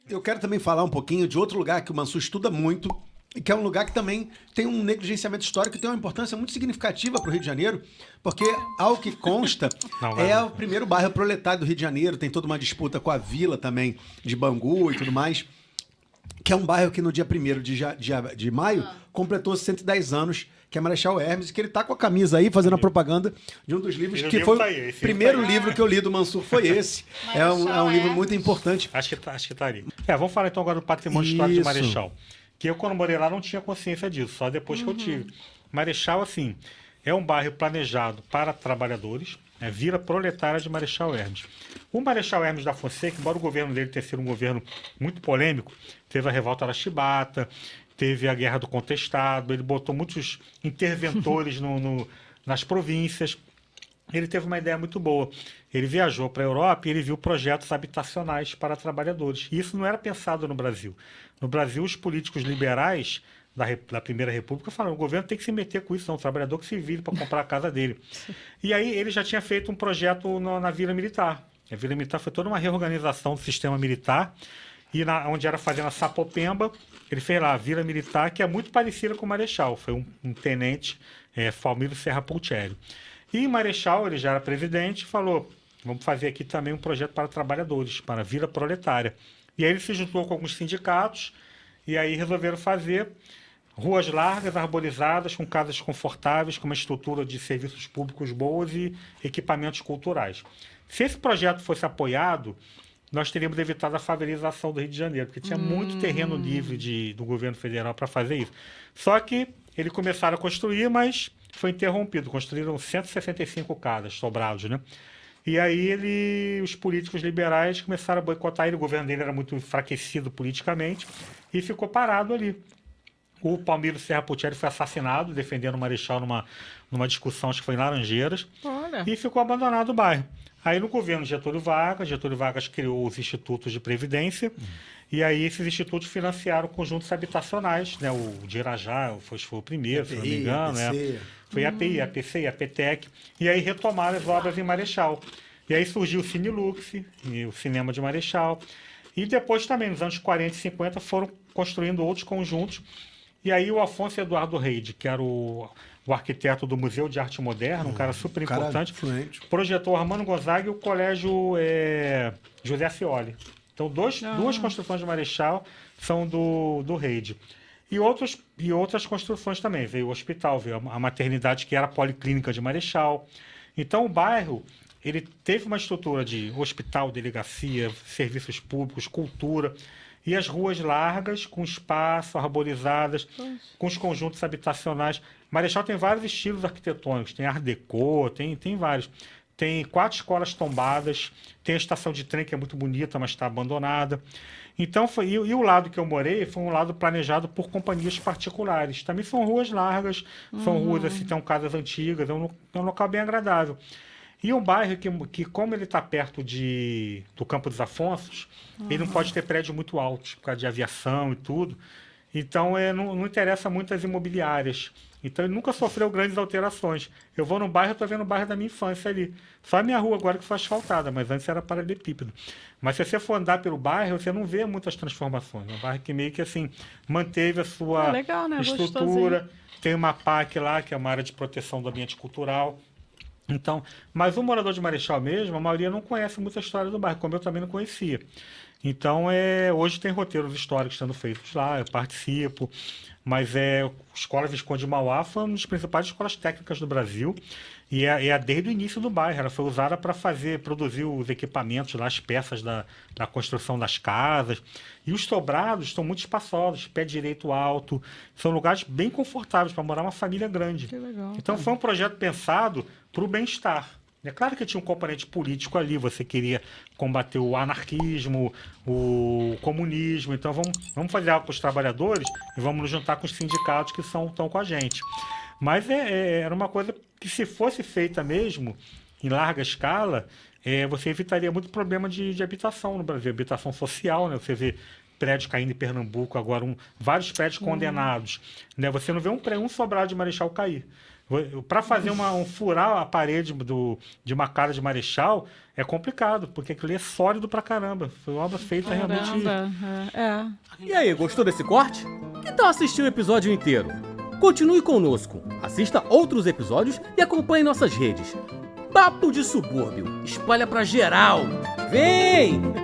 Eu quero também falar um pouquinho de outro lugar que o Mansur estuda muito, e que é um lugar que também tem um negligenciamento histórico que tem uma importância muito significativa para o Rio de Janeiro, porque, ao que consta, Não, é vai. o primeiro bairro proletário do Rio de Janeiro, tem toda uma disputa com a vila também, de Bangu e tudo mais, que é um bairro que no dia 1º de maio completou 110 anos, que é Marechal Hermes, que ele tá com a camisa aí, fazendo a propaganda de um dos livros Esse que livro foi tá aí, o esse primeiro livro tá aí. livro que eu li do Mansur, foi esse. É um livro muito importante. Acho que tá ali. Vamos falar então agora do patrimônio histórico de Isso. Marechal. Que eu, quando morei lá, não tinha consciência disso, só depois que eu tive. Marechal, assim, é um bairro planejado para trabalhadores, é Vila Proletária de Marechal Hermes. O Marechal Hermes da Fonseca, embora o governo dele tenha sido um governo muito polêmico, teve a revolta da Chibata, teve a Guerra do Contestado, ele botou muitos interventores nas províncias. Ele teve uma ideia muito boa. Ele viajou para a Europa e ele viu projetos habitacionais para trabalhadores. E isso não era pensado no Brasil. No Brasil, os políticos liberais da Primeira República falaram: o governo tem que se meter com isso, não, o trabalhador que se vire para comprar a casa dele. E aí ele já tinha feito um projeto na Vila Militar. A Vila Militar foi toda uma reorganização do sistema militar. E onde era fazenda Sapopemba, ele fez lá a Vila Militar, que é muito parecida com o Marechal. Foi um tenente, Palmiro Serra Pultieri. E em Marechal, ele já era presidente, falou: vamos fazer aqui também um projeto para trabalhadores, para a Vila Proletária. E aí ele se juntou com alguns sindicatos, e aí resolveram fazer ruas largas, arborizadas, com casas confortáveis, com uma estrutura de serviços públicos boas e equipamentos culturais. Se esse projeto fosse apoiado, nós teríamos evitado a favelização do Rio de Janeiro, porque tinha muito terreno livre do governo federal para fazer isso. Só que eles começaram a construir, mas foi interrompido. Construíram 165 casas, sobrados, né? E aí os políticos liberais começaram a boicotar ele. O governo dele era muito enfraquecido politicamente e ficou parado ali. O Palmiro Serra Pultieri foi assassinado, defendendo o Marechal numa discussão, acho que foi em Laranjeiras. Olha. E ficou abandonado o bairro. Aí no governo Getúlio Vargas criou os institutos de previdência, e aí esses institutos financiaram conjuntos habitacionais, né? O de Irajá foi o primeiro, se não me engano, né? APC. Foi a API, a APC, a APTEC, e aí retomaram as obras em Marechal. E aí surgiu o Cinelux, e o Cinema de Marechal, e depois também, nos anos 40 e 50, foram construindo outros conjuntos. E aí o Afonso Eduardo Reide, que era o arquiteto do Museu de Arte Moderna, um cara super importante, influente. projetou o Armando Gonzaga e o Colégio José Scioli. Então, duas construções de Marechal são do Reide. E outras construções também. Veio o hospital, veio a maternidade, que era a Policlínica de Marechal. Então, o bairro ele teve uma estrutura de hospital, delegacia, serviços públicos, cultura, e as ruas largas, com espaço, arborizadas, com os conjuntos habitacionais. Marechal tem vários estilos arquitetônicos, tem Art Deco, tem vários. Tem 4 escolas tombadas, tem a estação de trem que é muito bonita, mas está abandonada. Então, e o lado que eu morei foi um lado planejado por companhias particulares. Também são ruas largas, são ruas assim, tem casas antigas, é um local bem agradável. E um bairro que como ele está perto do Campo dos Afonsos, ele não pode ter prédio muito alto, por causa de aviação e tudo. Então, não interessa muito as imobiliárias. Então, ele nunca sofreu grandes alterações. Eu vou no bairro, estou vendo o bairro da minha infância ali. Só a minha rua agora que foi asfaltada, mas antes era paralelepípedo. Mas se você for andar pelo bairro, você não vê muitas transformações. É um bairro que meio que assim, manteve a sua legal, né? estrutura. Gostosinho. Tem uma PAC lá, que é uma área de proteção do ambiente cultural. Então, mas o morador de Marechal mesmo, a maioria não conhece muita história do bairro, como eu também não conhecia. Então, hoje tem roteiros históricos sendo feitos lá, eu participo, mas a Escola Visconde de Mauá foi uma das principais escolas técnicas do Brasil e é desde o início do bairro. Ela foi usada para produzir os equipamentos lá, as peças da construção das casas. E os sobrados estão muito espaçosos, pé direito alto, são lugares bem confortáveis para morar uma família grande. Que legal. Então, foi um projeto pensado para o bem-estar. É claro que tinha um componente político ali, você queria combater o anarquismo, o comunismo, então vamos fazer algo para os trabalhadores e vamos nos juntar com os sindicatos que estão com a gente. Mas era uma coisa que, se fosse feita mesmo, em larga escala, você evitaria muito problema de habitação no Brasil, habitação social, né? Você vê prédios caindo em Pernambuco agora, vários prédios condenados. Né? Você não vê um sobrado de Marechal cair. Para fazer furar a parede de uma casa de Marechal é complicado, porque aquilo ali é sólido pra caramba. Foi uma obra feita realmente. E aí, gostou desse corte? Que tal assistir o episódio inteiro? Continue conosco, assista outros episódios e acompanhe nossas redes. Papo de Subúrbio, espalha pra geral! Vem!